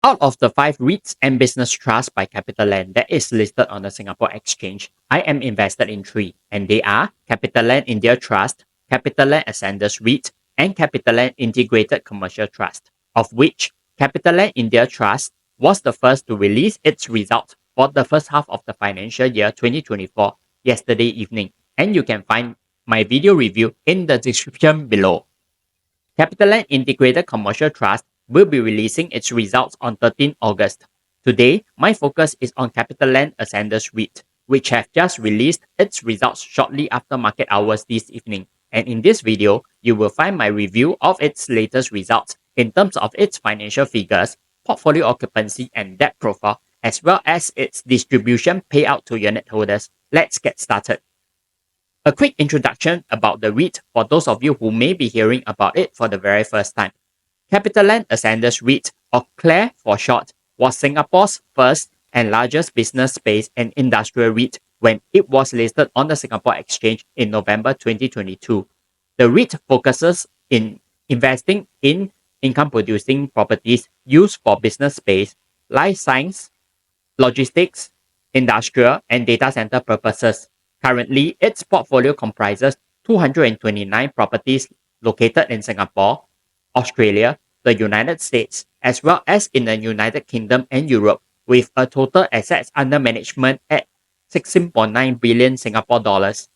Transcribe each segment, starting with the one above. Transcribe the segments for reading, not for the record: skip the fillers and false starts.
Out of the 5 REITs and business trusts by CapitaLand that is listed on the Singapore Exchange, I am invested in 3, and they are CapitaLand India Trust, CapitaLand Ascendas REIT, and CapitaLand Integrated Commercial Trust, of which CapitaLand India Trust was the first to release its results for the first half of the financial year 2024 yesterday evening, and you can find my video review in the description below. CapitaLand Integrated Commercial Trust will be releasing its results on 13 August. Today, my focus is on CapitaLand Ascendas REIT, which have just released its results shortly after market hours this evening. And in this video, you will find my review of its latest results in terms of its financial figures, portfolio occupancy and debt profile, as well as its distribution payout to unit holders. Let's get started. A quick introduction about the REIT for those of you who may be hearing about it for the very first time. CapitaLand Ascendas REIT, or CLAR for short, was Singapore's first and largest business space and industrial REIT when it was listed on the Singapore Exchange in November 2022. The REIT focuses in investing in income-producing properties used for business space, life science, logistics, industrial, and data center purposes. Currently, its portfolio comprises 229 properties located in Singapore, Australia, the United States, as well as in the United Kingdom and Europe, with a total assets under management at 16.9 billion Singapore dollars.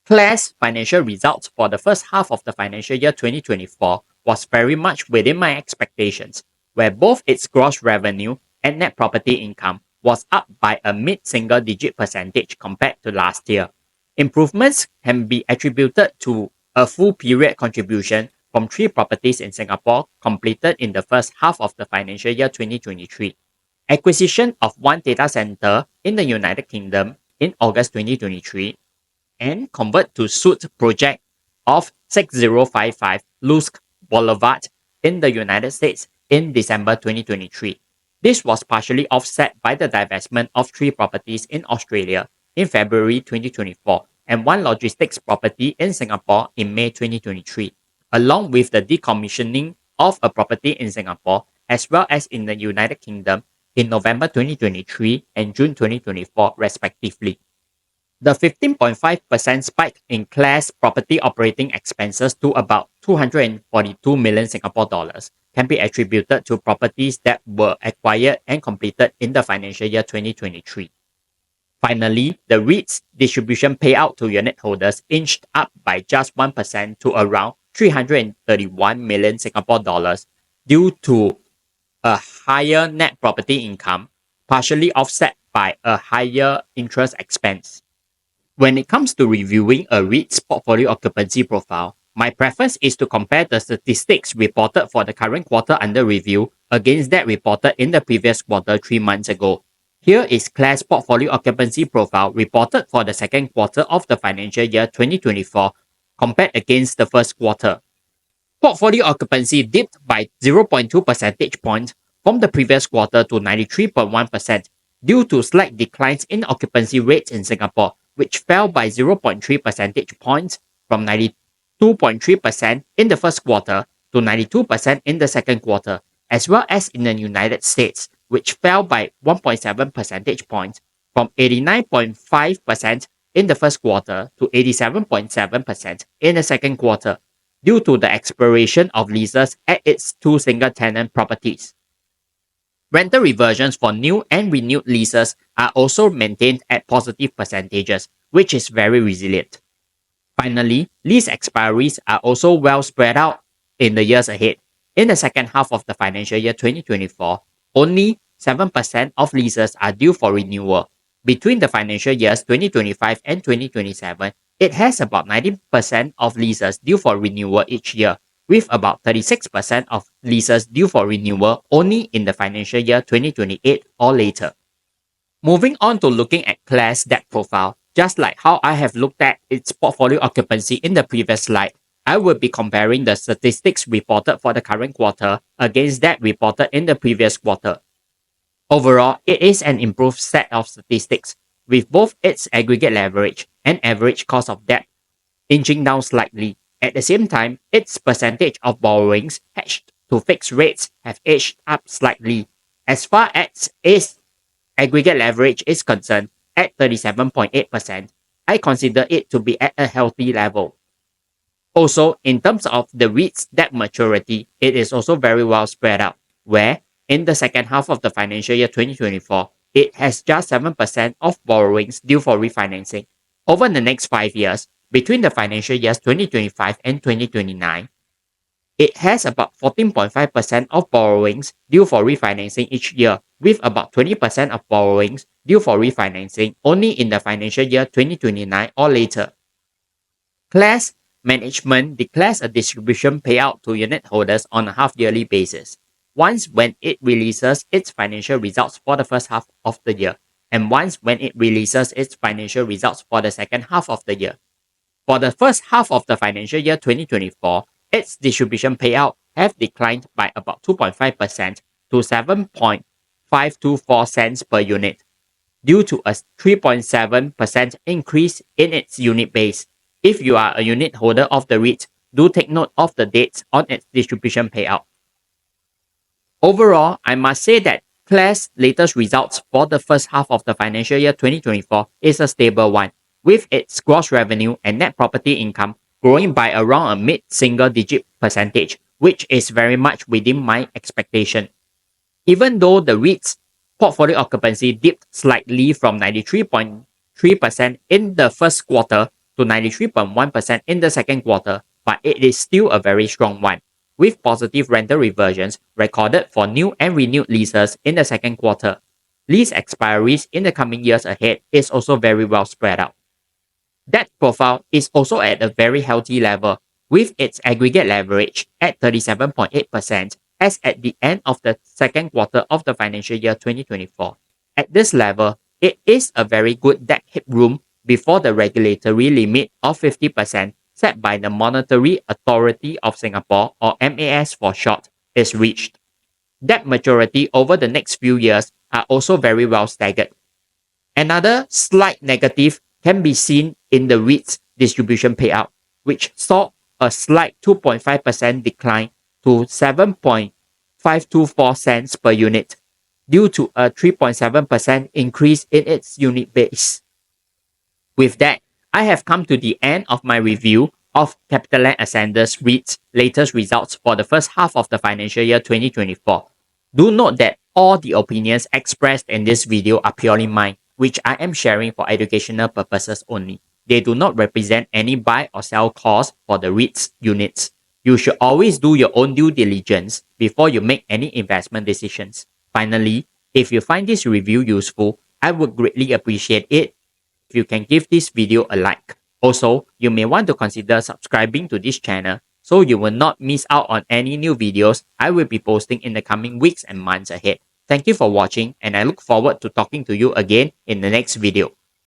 CLAR's financial results for the first half of the financial year 2024 was very much within my expectations, where both its gross revenue and net property income was up by a mid-single-digit percentage compared to last year. Improvements can be attributed to a full period contribution from 3 properties in Singapore completed in the first half of the financial year 2023, acquisition of 1 data center in the United Kingdom in August 2023, and convert to suit project of 6055 Lusk Boulevard in the United States in December 2023. This was partially offset by the divestment of 3 properties in Australia in February 2024 and 1 logistics property in Singapore in May 2023, along with the decommissioning of a property in Singapore as well as in the United Kingdom in November 2023 and June 2024 respectively. The 15.5% spike in CLAR's property operating expenses to about 242 million Singapore dollars can be attributed to properties that were acquired and completed in the financial year 2023. Finally, the REIT's distribution payout to unit holders inched up by just 1% to around 331 million Singapore dollars due to a higher net property income, partially offset by a higher interest expense. When it comes to reviewing a REIT's portfolio occupancy profile, my preference is to compare the statistics reported for the current quarter under review against that reported in the previous quarter 3 months ago. Here is CLAR's portfolio occupancy profile reported for the second quarter of the financial year 2024 compared against the first quarter. Portfolio occupancy dipped by 0.2 percentage points from the previous quarter to 93.1% due to slight declines in occupancy rates in Singapore, which fell by 0.3 percentage points from 92.3% in the first quarter to 92% in the second quarter, as well as in the United States, which fell by 1.7 percentage points from 89.5% in the first quarter to 87.7% in the second quarter, due to the expiration of leases at its 2 single-tenant properties. Rental reversions for new and renewed leases are also maintained at positive percentages, which is very resilient. Finally, lease expiries are also well spread out in the years ahead. In the second half of the financial year 2024, only 7% of leases are due for renewal. Between the financial years 2025 and 2027, it has about 90% of leases due for renewal each year, with about 36% of leases due for renewal only in the financial year 2028 or later. Moving on to looking at CLAR's debt profile, just like how I have looked at its portfolio occupancy in the previous slide, I will be comparing the statistics reported for the current quarter against that reported in the previous quarter. Overall, it is an improved set of statistics, with both its aggregate leverage and average cost of debt inching down slightly. At the same time, its percentage of borrowings hedged to fixed rates have edged up slightly. As far as its aggregate leverage is concerned, at 37.8%, I consider it to be at a healthy level. Also, in terms of the REIT's debt maturity, it is also very well spread out, where in the second half of the financial year 2024, it has just 7% of borrowings due for refinancing. Over the next 5 years, between the financial years 2025 and 2029, it has about 14.5% of borrowings due for refinancing each year, with about 20% of borrowings due for refinancing only in the financial year 2029 or later. CLAR's management declares a distribution payout to unit holders on a half-yearly basis, once when it releases its financial results for the first half of the year, and once when it releases its financial results for the second half of the year. For the first half of the financial year 2024, its distribution payout have declined by about 2.5% to 7.524 cents per unit, due to a 3.7% increase in its unit base. If you are a unit holder of the REIT, do take note of the dates on its distribution payout. Overall, I must say that CLAR's latest results for the first half of the financial year 2024 is a stable one, with its gross revenue and net property income growing by around a mid-single digit percentage, which is very much within my expectation. Even though the REIT's portfolio occupancy dipped slightly from 93.3% in the first quarter to 93.1% in the second quarter, but it is still a very strong one, with positive rental reversions recorded for new and renewed leases in the second quarter. Lease expiries in the coming years ahead is also very well spread out. Debt profile is also at a very healthy level, with its aggregate leverage at 37.8% as at the end of the second quarter of the financial year 2024. At this level, it is a very good debt headroom before the regulatory limit of 50% set by the Monetary Authority of Singapore, or MAS for short, is reached. Debt maturity over the next few years are also very well staggered. Another slight negative can be seen in the REIT's distribution payout, which saw a slight 2.5% decline to 7.524 cents per unit, due to a 3.7% increase in its unit base. With that, I have come to the end of my review of CapitaLand Ascendas REIT's latest results for the first half of the financial year 2024. Do note that all the opinions expressed in this video are purely mine, which I am sharing for educational purposes only. They do not represent any buy or sell calls for the REIT's units. You should always do your own due diligence before you make any investment decisions. Finally, if you find this review useful, I would greatly appreciate it if you can give this video a like. Also, you may want to consider subscribing to this channel so you will not miss out on any new videos I will be posting in the coming weeks and months ahead. Thank you for watching, and I look forward to talking to you again in the next video.